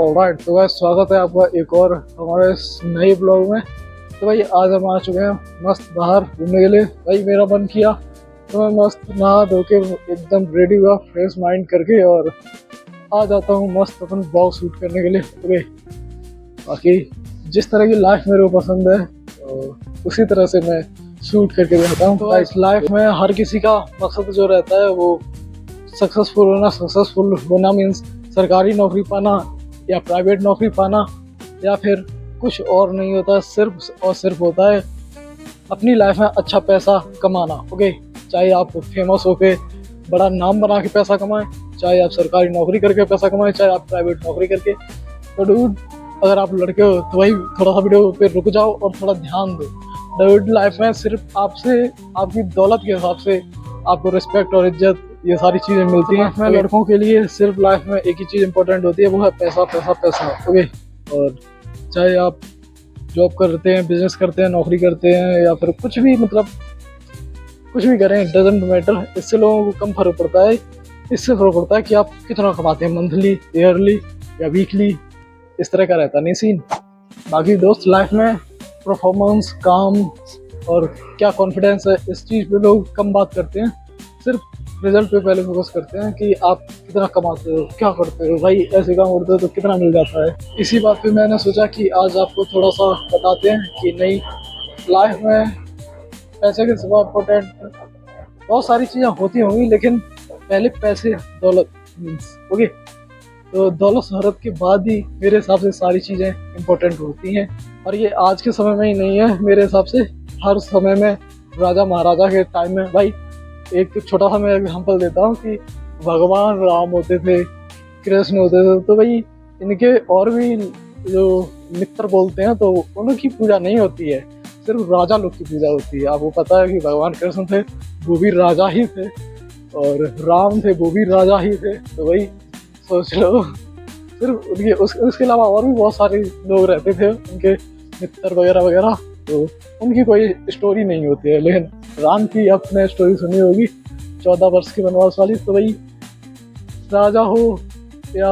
Alright, तो भाई स्वागत है आपका एक और हमारे इस नए ब्लॉग में। तो भाई आज हम आ चुके हैं मस्त बाहर घूमने के लिए। भाई मेरा मन किया तो मैं मस्त नहा धो के एकदम रेडी हुआ, फ्रेश माइंड करके, और आ जाता हूँ मस्त अपन ब्लॉग शूट करने के लिए। ओके, बाकी जिस तरह की लाइफ मेरे को पसंद है तो उसी तरह से मैं शूट करके दिखाता हूँ। तो इस लाइफ में हर किसी का मकसद जो रहता है वो सक्सेसफुल होना। सक्सेसफुल होना मीन्स सरकारी नौकरी पाना या प्राइवेट नौकरी पाना, या फिर कुछ और नहीं होता, सिर्फ और सिर्फ होता है अपनी लाइफ में अच्छा पैसा कमाना। ओके, चाहे आप फेमस होके बड़ा नाम बना के पैसा कमाएं, चाहे आप सरकारी नौकरी करके पैसा कमाएं, चाहे आप प्राइवेट नौकरी करके। तो डूड, अगर आप लड़के हो तो भाई थोड़ा सा वीडियो पे रुक जाओ और थोड़ा ध्यान दो। डूड, लाइफ में सिर्फ आपसे, आपकी दौलत के हिसाब से आपको रिस्पेक्ट और इज्जत, ये सारी चीज़ें मिलती हैं। मैं लड़कों के लिए सिर्फ लाइफ में एक ही चीज़ इंपॉर्टेंट होती है, वो है पैसा पैसा पैसा। ओके, और चाहे आप जॉब करते हैं, बिजनेस करते हैं, नौकरी करते हैं, या फिर कुछ भी, मतलब कुछ भी करें, डजेंट मैटर। इससे लोगों को कम फर्क पड़ता है। इससे फर्क पड़ता है कि आप कितना कमाते हैं, मंथली, ईयरली या वीकली, इस तरह का रहता नहीं सीन। बाकी दोस्त, लाइफ में परफॉर्मेंस, काम और क्या कॉन्फिडेंस है, इस चीज़ पे लोग कम बात करते हैं। सिर्फ रिजल्ट पे पहले फोकस करते हैं कि आप कितना कमाते हो, क्या करते हो। भाई ऐसे काम करते हो तो कितना मिल जाता है। इसी बात पे मैंने सोचा कि आज आपको थोड़ा सा बताते हैं कि नहीं, लाइफ में पैसे के सिवा इम्पोर्टेंट बहुत सारी चीज़ें होती होंगी, लेकिन पहले पैसे, दौलत मीन्स। ओके, तो दौलत शोहरत के बाद ही मेरे हिसाब से सारी चीज़ें इम्पोर्टेंट होती हैं। और ये आज के समय में ही नहीं है, मेरे हिसाब से हर समय में, राजा महाराजा के टाइम में। भाई एक छोटा सा मैं एग्जांपल देता हूँ कि भगवान राम होते थे, कृष्ण होते थे, तो भाई इनके और भी जो मित्र बोलते हैं तो उनकी पूजा नहीं होती है, सिर्फ राजा लोग की पूजा होती है। आपको पता है कि भगवान कृष्ण थे, वो भी राजा ही थे, और राम थे, वो भी राजा ही थे। तो भाई सोच लो, सिर्फ उनके उसके अलावा और भी बहुत सारे लोग रहते थे, उनके मित्र वगैरह वगैरह, तो उनकी कोई स्टोरी नहीं होती है। लेकिन राम की आपने स्टोरी सुनी होगी, 14 वर्ष की वनवास वाली। तो भाई राजा हो या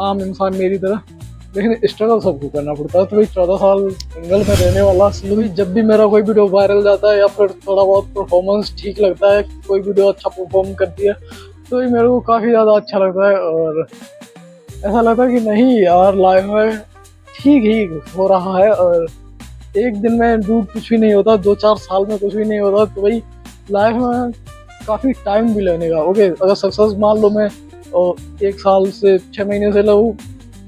आम इंसान मेरी तरह, लेकिन स्ट्रगल सबको करना पड़ता है। तो भाई 14 साल जंगल में रहने वाला, जब भी मेरा कोई वीडियो वायरल जाता है या फिर थोड़ा बहुत परफॉर्मेंस ठीक लगता है, कोई वीडियो अच्छा परफॉर्म करती है, तो ये मेरे को काफ़ी ज़्यादा अच्छा लगता है। और ऐसा लगता है कि नहीं यार, लाइफ में ठीक ही हो रहा है। और एक दिन में डूब कुछ भी नहीं होता, 2-4 साल में कुछ भी नहीं होता। तो भाई लाइफ में काफ़ी टाइम भी लगने का। ओके, अगर सक्सेस मान लो मैं 1 साल से 6 महीने से लो,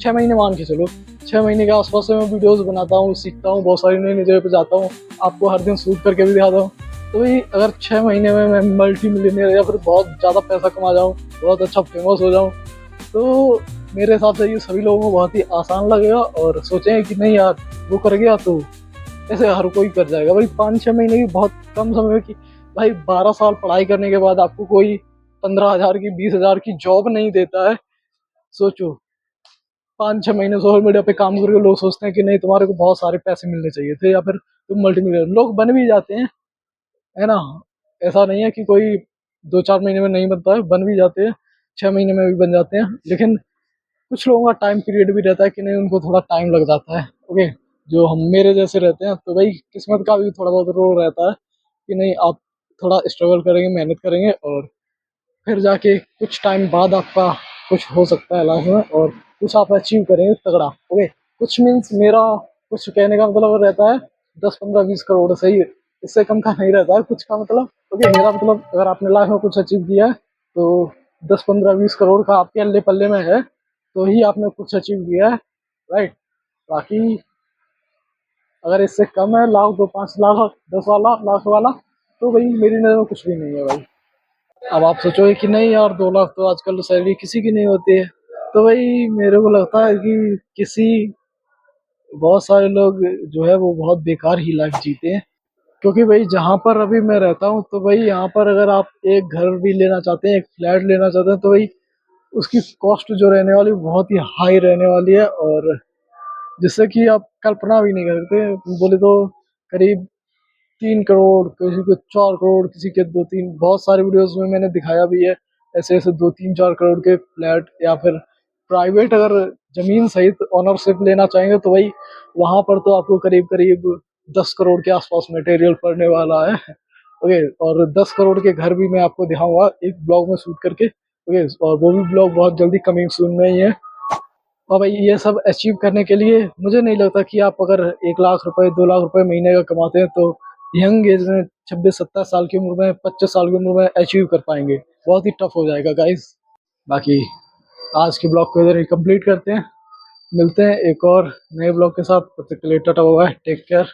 6 महीने मान के चलो, 6 महीने के आसपास से मैं वीडियोस बनाता हूँ, सीखता हूँ, बहुत सारी नई नई जगह पे जाता हूँ, आपको हर दिन शूट करके भी दिखाता हूँ। तो भाई अगर 6 महीने में मैं मल्टी मिलियनियर या फिर बहुत ज़्यादा पैसा कमा जाऊँ, बहुत अच्छा फेमस हो जाऊँ, तो मेरे हिसाब से ये सभी लोगों को बहुत ही आसान लगेगा और सोचेंगे कि नहीं यार, वो कर गया तो ऐसे हर कोई कर जाएगा। भाई 5-6 महीने की बहुत कम समय में, कि भाई 12 साल पढ़ाई करने के बाद आपको कोई 15,000 की, 20,000 की जॉब नहीं देता है। सोचो, 5-6 महीने सोशल मीडिया पे काम करके लोग सोचते हैं कि नहीं, तुम्हारे को बहुत सारे पैसे मिलने चाहिए थे, या फिर तुम मल्टी मिलियनर। लोग बन भी जाते हैं, है ना। ऐसा नहीं है कि कोई 2-4 महीने में नहीं बनता है, बन भी जाते हैं, 6 महीने में भी बन जाते हैं। लेकिन कुछ लोगों का टाइम पीरियड भी रहता है कि नहीं, उनको थोड़ा टाइम लग जाता है। ओके, जो हम मेरे जैसे रहते हैं, तो भाई किस्मत का भी थोड़ा बहुत रोल रहता है कि नहीं, आप थोड़ा स्ट्रगल करेंगे, मेहनत करेंगे, और फिर जाके कुछ टाइम बाद आपका कुछ हो सकता है लाइफ में, और कुछ आप अचीव करेंगे तगड़ा। ओके, कुछ मीन्स मेरा कुछ कहने का मतलब रहता है 10-15-20 करोड़ से ही, इससे कम का नहीं रहता है कुछ का मतलब। ओके, मेरा मतलब अगर आपने लाइफ में कुछ अचीव किया है तो 10-15-20 करोड़ का आपके अल्ले पल्ले में है तो ही आपने कुछ अचीव किया है, राइट। बाकी अगर इससे कम है, लाख, 2-5 लाख, 10 वाला, लाख वाला, तो भाई मेरी नज़र में कुछ भी नहीं है भाई। अब आप सोचोगे कि नहीं यार, 2 लाख तो आजकल सैलरी किसी की नहीं होती है। तो भाई मेरे को लगता है कि किसी, बहुत सारे लोग जो है वो बहुत बेकार ही लाइफ जीते हैं। क्योंकि भाई जहाँ पर अभी मैं रहता हूँ, तो भाई यहाँ पर अगर आप एक घर भी लेना चाहते हैं, एक फ्लैट लेना चाहते हैं, तो भाई उसकी कॉस्ट जो रहने वाली बहुत ही हाई रहने वाली है, और जिससे कि आप कल्पना भी नहीं करते। बोले तो करीब 3 करोड़, किसी को 4 करोड़, किसी के 2-3, बहुत सारे वीडियोस में मैंने दिखाया भी है ऐसे ऐसे 2-3-4 करोड़ के फ्लैट, या फिर प्राइवेट अगर जमीन सहित ओनरशिप लेना चाहेंगे तो भाई वहां पर तो आपको करीब करीब 10 करोड़ के आसपास मटेरियल पड़ने वाला है। ओके, और 10 करोड़ के घर भी मैं आपको दिखाऊंगा एक ब्लॉग में शूट करके। ओके, और वो भी ब्लॉग बहुत जल्दी कमिंग सून में ही है। और भाई ये सब अचीव करने के लिए मुझे नहीं लगता कि आप अगर 1 लाख रुपए 2 लाख रुपए महीने का कमाते हैं तो यंग एज में 26-27 साल की उम्र में 25 साल की उम्र में अचीव कर पाएंगे। बहुत ही टफ हो जाएगा गाइस। बाकी आज के ब्लॉग को इधर ही कंप्लीट करते हैं। मिलते हैं एक और नए ब्लॉग के साथ। तब तक के लिए tata bye bye, take care.